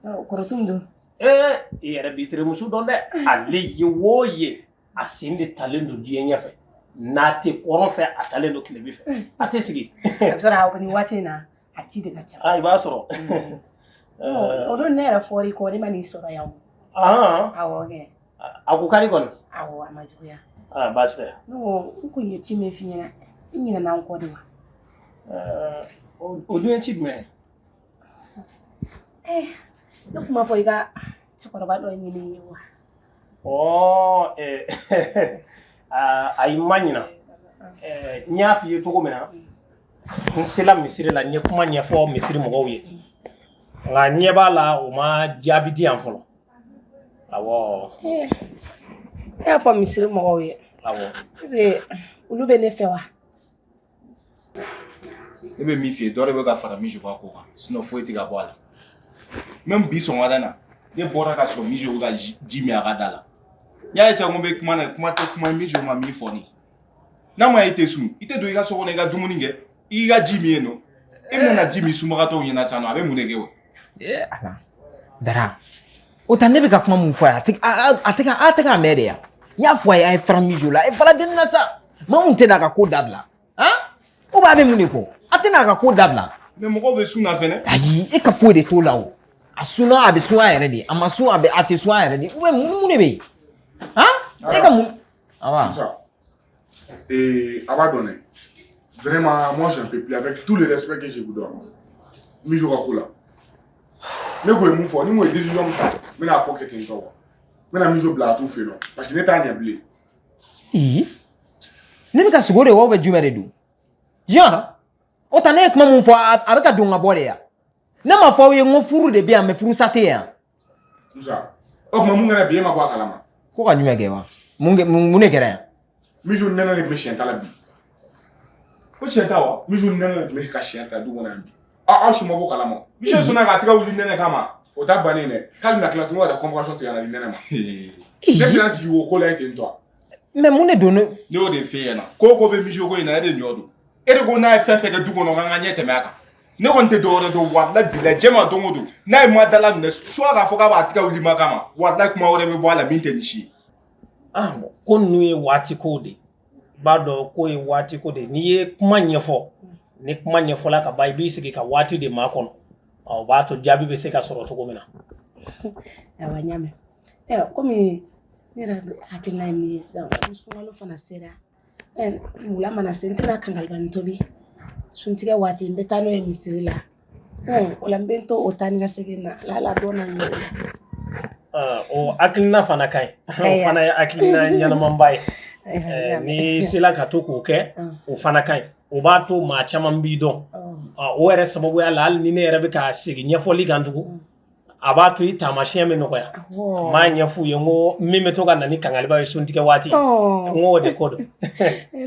Kɔrɔtun don. I yɛrɛ b'i terimuso dɔn dɛ ale ye o ye a sen de talen don diɲɛ ɲɛfɛ n'a tɛ kɔrɔn fɛ a talen don tilebin fɛ a tɛ sigi. A bɛ sɔrɔ nin waati in na a ci de ka ca. I b'a sɔrɔ. O don ne yɛrɛ fɔr'i kɔ ne ma n'i sɔrɔ yan o. Awɔ kɛ. A ko kari kɔni. Awɔ a ma juguya. Baasi tɛ. Ne ko n kun ye ci min f'i ɲɛna i ɲinɛna n kɔ de wa. O dun ye ci jumɛn ye. Ne kun b'a fɔ i ka cɛkɔrɔba dɔ ɲini i ye wa. Ayi n ma ɲina n y'a f'i ye cogo min na n sela misiri la n ye kuma ɲɛfɔ misiri mɔgɔw ye nka n ɲɛ b'a la o ma jaabi di yan fɔlɔ awɔ. E y'a fɔ misiri mɔgɔw ye. Awɔ. Olu bɛ ne fɛ wa. Ne bɛ min f'i ye dɔ de bɛ ka fara Mijo ka ko kan sinon foyi tɛ ka bɔ a la même bi sɔgɔmada in na ne bɔra ka sɔrɔ Mijo bɛ ka ji min a ka da la n y'a essayer ko n bɛ kuma na kuma tɛ kuma Mijo ma min fɔ ne n'a ma ye i tɛ sun i tɛ don i ka so kɔnɔ i ka dumuni kɛ i ka ji min ye nɔ e bɛna ji min sumagatɔw ɲɛna sisan nɔ a bɛ mun de kɛ o ala Dara o ta ne bɛ ka kuma mun fɔ a tɛ ka mɛn de ya n y'a fɔ a ye a ye fara mijo la e fara den na sa maa mun tɛ n'a ka ko dabila o b'a bɛ mun de kɔ a tɛ n'a ka ko dabila mais mɔgɔw bɛ sun na fɛnɛ ayi e ka foyi de t'o la o a sunna a bɛ sun a yɛrɛ de a ma sun a tɛ sun a yɛrɛ de mun de bɛ yen e ka mun awa a b'a dɔn dɛ vraiment moi j'en peux plus avec tout le respect que je vous donne Mijo ka ko la ne ko ye mun fɔ ni mo ye décision min ta n bɛna a ko kɛ ten tɔ quoi n bɛna Mijo bila a t'u fɛ yen nɔ parce que ne t'a ɲɛ bilen ne bɛ ka sogo de wa bɛ jumɛn de don yan o ta ne ye kuma mun fɔ a bɛ ka don ka bɔ de yan ne ma fɔ aw ye n ko furu de bɛ yan mɛ furusa tɛ yan Musa o tuma mun kɛra bi e ma bɔ a kalama ko ka jumɛn kɛ wa mun de kɛra yan Mijo nɛnɛ de tun bɛ siɲɛ ta la bi ko siɲɛ ta wa Mijo nɛnɛ de tun bɛ ka siɲɛ ta du kɔnɔ yan bi aw si ma bɔ kalama Mijo sɔnna k'a tɛgɛ wuli nɛnɛ kama o ta bannen dɛ k'ale bɛna tila tuguni ka taa convocation tigɛ ka na di nɛnɛ ma ne fana sigi o ko la ye ten tɔ mɛ mun de don ne y'o de f'e ɲɛna ko bɛ Mijo ko in na e de ɲɔ don e de ko n'a ye fɛn fɛn kɛ du kɔnɔ k'an ka ɲɛ tɛmɛ a kan ne kɔni tɛ dɔwɛrɛ dɔn walahi bilahi jɛma don o don n'a ye ma dala minɛ soit k'a fɔ k'a b'a tɛgɛ wuli ma kama walahi kuma wɛrɛ bɛ bɔ a la min tɛ nin si ye ko ninnu ye waati kow de b'a dɔn ko ye waati ko de n'i ye kuma ɲɛfɔ ni kuma ɲɛfɔla ka ban i b'i sigi ka waati de maa kɔnɔ o b'a to jaabi bɛ se ka sɔrɔ cogo min na awa n y'a mɛn komi ne yɛrɛ hakilina ye min ye sisan ni sunkalo fana sera wula mana se n tɛna kankalibani tobi suntigɛ waati n bɛ taa n'o ye misiri la o la n bɛ n to o taa ni ka segin na ala dɔn na ɲɛ o hakilina fana ka ɲi o fana ye hakilina ɲɛnamanba ye ni sela ka to k'o kɛ o fana ka ɲi o b'a to maa caman b'i dɔn o yɛrɛ sababuya la hali ni ne yɛrɛ bɛ ka segin ɲɛfɔli kan tugun a b'a to i taamasiyɛn bɛ nɔgɔya n m'a ɲɛf'u ye n ko min bɛ to ka na ni kangaliba ye suntigɛ waati n ko o de ko don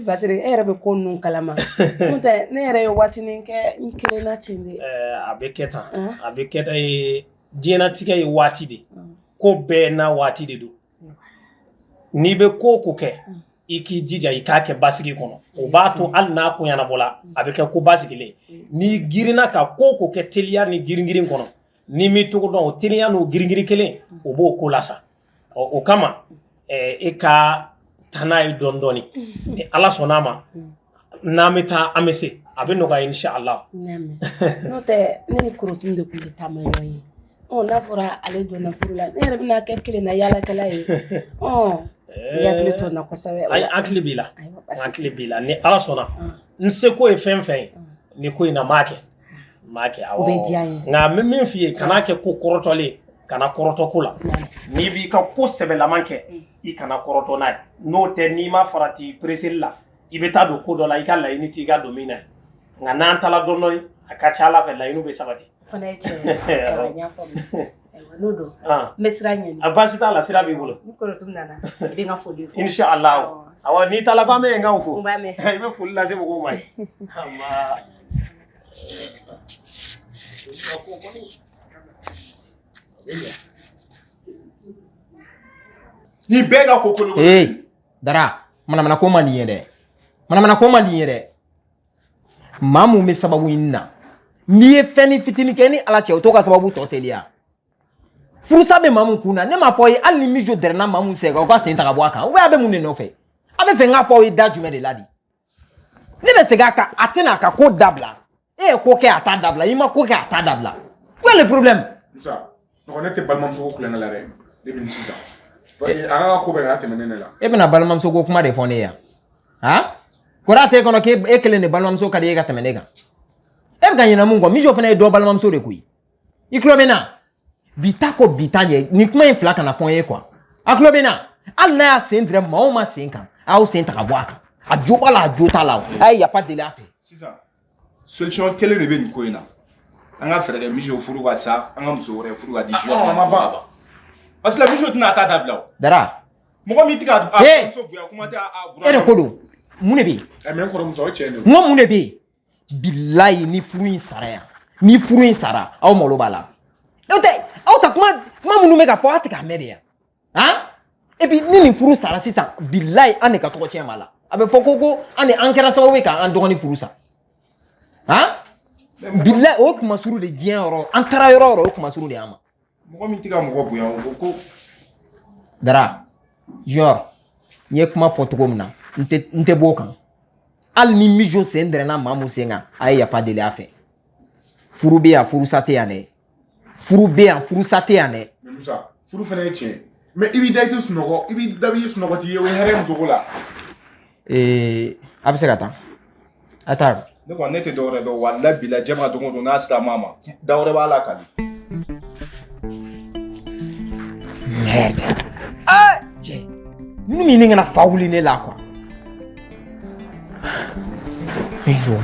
Basiri e yɛrɛ bɛ ko ninnu kalama n'o tɛ ne yɛrɛ ye waatinin kɛ n kelenna ten de a bɛ kɛ tan a bɛ kɛ tan diɲɛlatigɛ ye waati de ko bɛɛ n'a waati de don n'i bɛ ko o ko kɛ i k'i jija i k'a kɛ basigi kɔnɔ o b'a to hali n'a ko ɲɛnabɔla a bɛ kɛ ko basigilen n'i girinna ka ko o ko kɛ teliya ni giringirin kɔnɔ n'i m'i togo dɔn o teliya n'o giringirin kelen o b'o ko la sa o kama e ka taa n'a ye dɔɔni dɔɔni ni ala sɔnn'a ma n'an bɛ taa an bɛ se a bɛ nɔgɔya inshallah n'o tɛ ne ni korotun de tun bɛ taama ɲɔgɔn ye n'a fɔra ale donna furu la ne yɛrɛ bɛna kɛ kelen na yaalakɛla ye i hakili to n na kosɛbɛ ayi hakili b'i la hakili b'i la ni ala sɔnna n seko ye fɛn fɛn ye ni ko in na n b'a kɛ awɔ o bɛ diya n ye nka n bɛ min f'i ye kana kɛ ko kɔrɔtɔlen kana kɔrɔtɔ ko la n'i b'i ka ko sɛbɛlaman kɛ i kana kɔrɔtɔ n'a ye n'o tɛ n'i ma farati pereseli la i bɛ taa don ko dɔ la i ka laɲini t'i ka don min na nka n'an taala dɔɔni dɔɔni a ka ca ala fɛ laɲiniw bɛ sabati fana ye tiɲɛ ye awɔ n y'a faamu n'o don n bɛ sira ɲini a baasi t'a la sira b'i bolo ni korotun nana i bɛ n ka foli fɔ inshallah awɔ n'i taala k'an bɛ yen k'anw fo n b'a mɛn i bɛ foli lase mɔgɔw ma ye ni bɛɛ ka ko kolon Dara manamana ko man di n ye dɛ manamana ko man di n ye dɛ maa mun bɛ sababu ɲini na n'i ye fɛn ni fitinin kɛ ni ala cɛ o t'o ka sababu tɔ teliya furusa bɛ maa mun kun na ne m'a fɔ aw ye hali ni Mijo dɛrɛnna maa mun sɛgɛn o ka sen ta ka bɔ a kan ou bien a bɛ mun de nɔfɛ a bɛ fɛ n k'a fɔ aw ye da jumɛn de la di ne bɛ segin a kan a tɛna a ka ko dabila e ye ko kɛ a t'a dabila i ma ko kɛ a t'a dabila quel est le problème Musa nɔgɔ ne tɛ balimamuso ko kulonkɛ la dɛ ne bɛ nin sisan a ka ko bɛɛ kana tɛmɛ ne la e bɛna balimamuso ko kuma de fɔ ne ye yan kɔrɔ t'e kɔnɔ k'e kelen de balimamuso ka di e ka tɛmɛ ne kan e bɛ ka ɲinɛ mun kɔ Mijo fana ye dɔ balimamuso de koyi i tulo bɛ na bi ta ko bi ta ɲɛ nin kuma in fila kana fɔ n ye quoi a tulo bɛ na hali n'a y'a sen dira maa o maa sen kan a y'aw sen ta ka bɔ a kan a jo b'a la a jo t'a la a ye yafa deli a fɛ sisan solution kelen de bɛ nin ko in na an ka fɛɛrɛ kɛ Mijo furu ka sa an ka muso wɛrɛ furu ka di a ma ban parce que Mijo tɛna taa dabila o Dara mɔgɔ min tɛ ka a muso bonya kuma tɛ a e de ko don mun de bɛ yen mɛ n kɔrɔmuso o cɛ ne n ko mun de bɛ yen bilayi ni furu in sara yan ni furu in sara aw malo b'a la n'o tɛ aw ta kuma minnu bɛ ka fɔ aw tɛ k'a mɛn de yan et puis ni nin furu sara sisan bilayi an de ka tɔgɔ tiɲɛ b'a la a bɛ fɔ ko an kɛra sababu ye k'an dɔgɔnin furu sa Billahi o kuma suru de diɲɛ yɔrɔ an taara yɔrɔ yɔrɔ o kuma suru de y'an ma. Mɔgɔ min tɛ ka mɔgɔ bonya o ko Dara genre n ye kuma fɔ cogo min na n tɛ b'o kan. Hali ni Mijo sen dɛrɛnna maa mun sen kan a ye yafa deli a fɛ. Furu bɛ yan furusa tɛ yan dɛ. Furu bɛ yan furusa tɛ yan dɛ. Mais Musa, furu fana ye tiɲɛ. Mais i b'i da i tɛ sunɔgɔ, i b'i da i ye sunɔgɔ t'i ye o ye hɛrɛ muso ko la. A bɛ se ka taa. A taa. Ne kɔni ne tɛ dɔwɛrɛ dɔn walahi bilahi jɛ ma dogo don n'a sera maa ma dawɛrɛ b'a la kali. Merde. Cɛ ninnu min ne kana fa wuli ne la quoi. Mijo.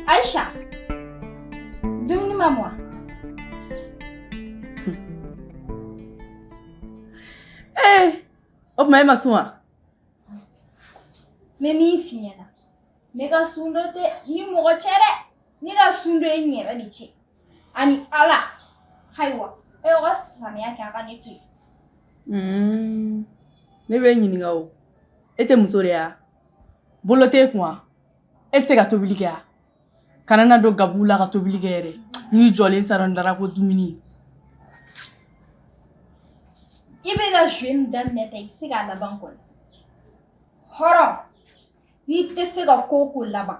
Aïcha, dumuni ma moi. O kuma e ma sun wa? Me min f'i ɲɛna ne ka sun dɔ tɛ ni mɔgɔ cɛ dɛ, ne ka sun dɔ ye n yɛrɛ de cɛ ani Ala. Ayiwa e y'o ka silamɛya kɛ a ka ne to yen. Ne bɛ ɲininka o e tɛ muso de ya? Bolo tɛ kun wa? E tɛ se ka tobili kɛ wa? Kana na don gabugu la ka tobili kɛ yɛrɛ n'i jɔlen sara n dara ko dumuni. I bɛ ka jouer min daminɛ ta i bɛ se k'a laban kɔni. Hɔrɔn n'i tɛ se ka ko o ko laban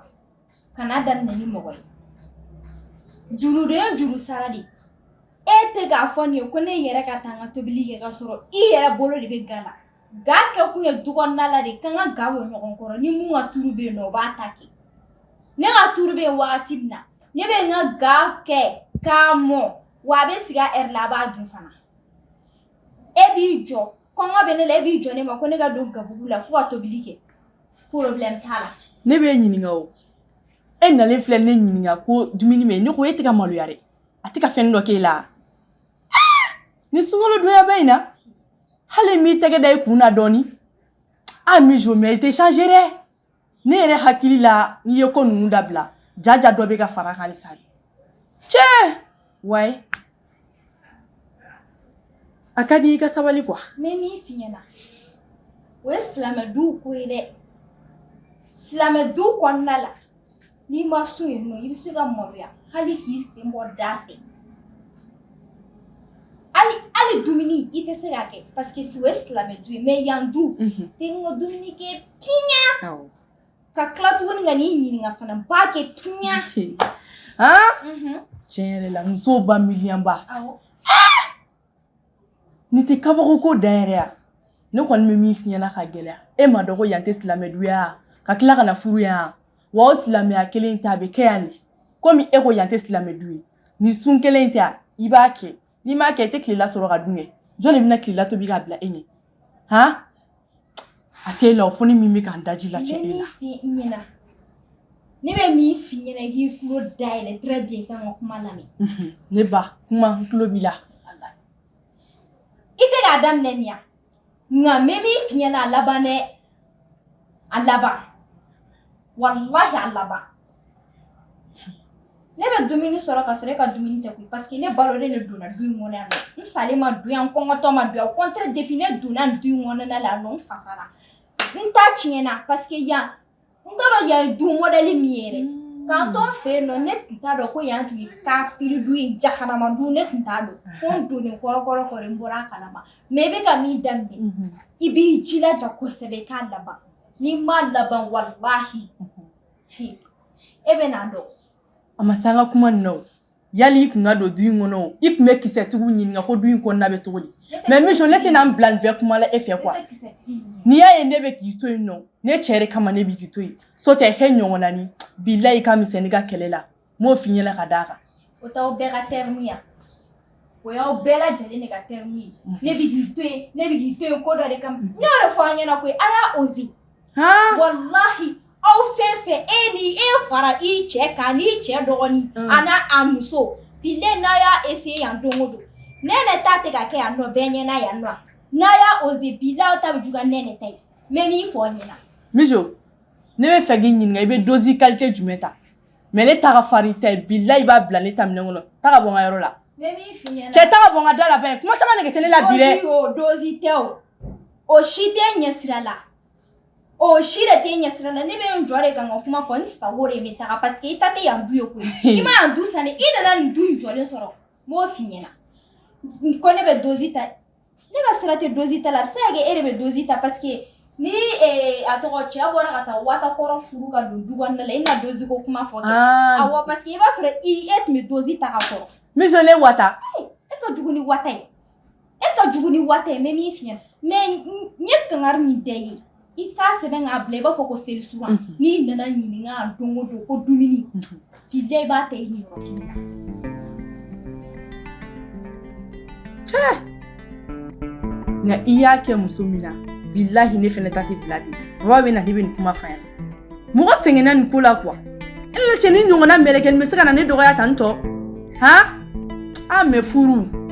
kana daminɛ ni mɔgɔ ye. Juru de ye juru sara de. E tɛ k'a fɔ nin ye ko ne yɛrɛ ka taa n ka tobili kɛ ka sɔrɔ i yɛrɛ bolo de bɛ ga la. Ga kɛ kun ye du kɔnɔna la de kan ka ga bɔ ɲɔgɔn kɔrɔ ni mun ka turu bɛ yen nɔ o b'a ta kɛ. Ne ka turu bɛ yen wagati min na ne bɛ n ka ga kɛ k'a mɔ wa a bɛ sigi a heure la a b'a dun fana. E b'i jɔ kɔngɔ bɛ ne la e b'i jɔ ne ma ko ne ka don gabugu la ko ka tobili kɛ problème t'a la. Ne bɛ ɲininka o e nalen filɛ ne ɲininka ko dumuni bɛ yen ne ko e tɛ ka maloya dɛ a tɛ ka fɛn dɔ k'e la. Ni sunkalo donya bɛ in na hali m'i tɛgɛ da i kun na dɔɔni Mijo mais i tɛ changer dɛ. Ne yɛrɛ hakili la n'i ye ko ninnu dabila jaja dɔ bɛ ka fara kan halisa de. Cɛ wayi a ka di i ka sabali quoi. Mais min f'i ɲɛna o ye silamɛ duw ko ye dɛ. Silamɛ du kɔnɔna la n'i ma sun yen nɔ i bɛ se ka maloya hali k'i sen bɔ da fɛ. Hali dumuni i tɛ se k'a kɛ parce que o ye silamɛ du ye mais yan du i ka dumuni kɛ piɲa ka tila tuguni ka n'i ɲininka fana n b'a kɛ piɲa. Tiɲɛ yɛrɛ la musow ba miliyɔnba. Ni tɛ kabako ko da yɛrɛ ya ne kɔni bɛ min f'i ɲɛna ka gɛlɛya e ma dɔn ko yan tɛ silamɛ du ya ka tila ka na furu yan wa o silamɛya kelen ta a bɛ kɛ yan de komi e ko yan tɛ silamɛ du ye ni sun kelen tɛ i b'a kɛ n'i m'a kɛ i tɛ tilela sɔrɔ ka dun kɛ jɔn de bɛna tilela tobi k'a bila e ɲɛ a tɛ la o fɔ ni min bɛ k'an daji la cɛ e la. Ne bɛ min f'i ɲɛna i k'i tulo dayɛlɛ très bien kan ka kuma lamɛn. Ne ba kuma n tulo b'i la. I tɛ k'a daminɛ nin ya nka n bɛ min f'i ɲɛna a laban dɛ a laban walahi a laban. Ne bɛ dumuni sɔrɔ ka sɔrɔ e ka dumuni tɛ koyi parce que ne balolen de donna du in kɔnɔ yan nɔ n salen ma don yan n kɔngɔtɔ ma don yan au contraire depuis ne donna du in kɔnɔna la yan nɔ n fasara n ta tiɲɛna parce que yan n t'a dɔn yan ye du modèle min ye yɛrɛ k'an to n fɛ yen nɔ ne tun t'a dɔn ko yan tun ye kafiri du ye jahanama du ne tun t'a dɔn fo n donnen kɔrɔkɔrɔ n bɔra a kalama mais i bɛ ka min daminɛ i b'i jilaja kosɛbɛ i k'a laban n'i m'a laban walahi e bɛ n'a dɔn. A ma se an ka kuma nin na o yali i kun ka don du in kɔnɔ o i kun bɛ kisɛtigiw ɲininka ko du in kɔnɔna bɛ cogo di mais Mijo ne tɛna n bila nin bɛɛ kuma la e fɛ quoi n'i y'a ye ne bɛ k'i to yen nɔ ne cɛ de kama ne bɛ k'i to yen so tɛ he ɲɔgɔnna ni bilahi ka misɛn ne ka kɛlɛ la n m'o f'i ɲɛna ka d'a kan. O t'aw bɛɛ ka terme ye o y'aw bɛɛ lajɛlen de ka terme ye ne bɛ k'i to yen ne bɛ k'i to yen ko dɔ de kama n y'o de fɔ an ɲɛna koyi a y'a oser walahi. Aw fɛn fɛn e ni e fara i cɛ kan n'i cɛ dɔgɔnin a n'a a muso bilen n'a y'a essayer yan don o don nene ta te ka kɛ yan nɔ bɛɛ ɲɛna yan nɔ n'a y'a osé bilaw ta bɛ juguya nene ta ye mɛ min fɔ ɲɛna Mijo ne bɛ fɛ k'i ɲininka i bɛ dosi qualité jumɛn ta mais ne ta ka farin tɛ bilahi i b'a bila ne ta minɛn kɔnɔ ta ka bɔ n ka yɔrɔ la mɛ min f'i ɲɛna cɛ ta ka bɔ n ka da la bɛɛ kuma caman nege tɛ ne la bi dɛ dosi tɛ o si tɛ ɲɛsira la o si de tɛ ɲɛsira la ne bɛ n jɔ de kan ka kuma fɔ n sago de bɛ taga parce que i ta tɛ yan du ye koyi i ma yan du sanni i nana nin du in jɔlen sɔrɔ n b'o f'i ɲɛna ko ne bɛ dosi ta ne ka sira tɛ dosi ta la a bɛ se ka kɛ e de bɛ dosi ta parce que ni a tɔgɔ cɛ bɔra ka taa watakɔrɔ furu ka don du kɔnɔna la i na dosi ko kuma fɔ kɛ awɔ parce que i b'a sɔrɔ e tun bɛ dosi ta ka kɔrɔ Mijo ne wata e ka jugu ni wata ye mɛ min f'i ɲɛna mɛ n ye kangari min tɛ ye i k'a sɛbɛn k'a bila i b'a fɔ ko seli suran n'i nana ɲininka don o don ko dumuni bilahi i b'a ta i niyɔrɔ kelen na cɛ nka i y'a kɛ muso min na bilahi ne fɛnɛ ta tɛ bila ten baba bɛ na ne bɛ nin kuma f'a ɲɛna mɔgɔ sɛgɛnna nin ko la kuwa e la cɛ ni ɲɔgɔnna mɛlɛkɛnin bɛ se ka na ne dɔgɔya tan tɔ han a mɛ furu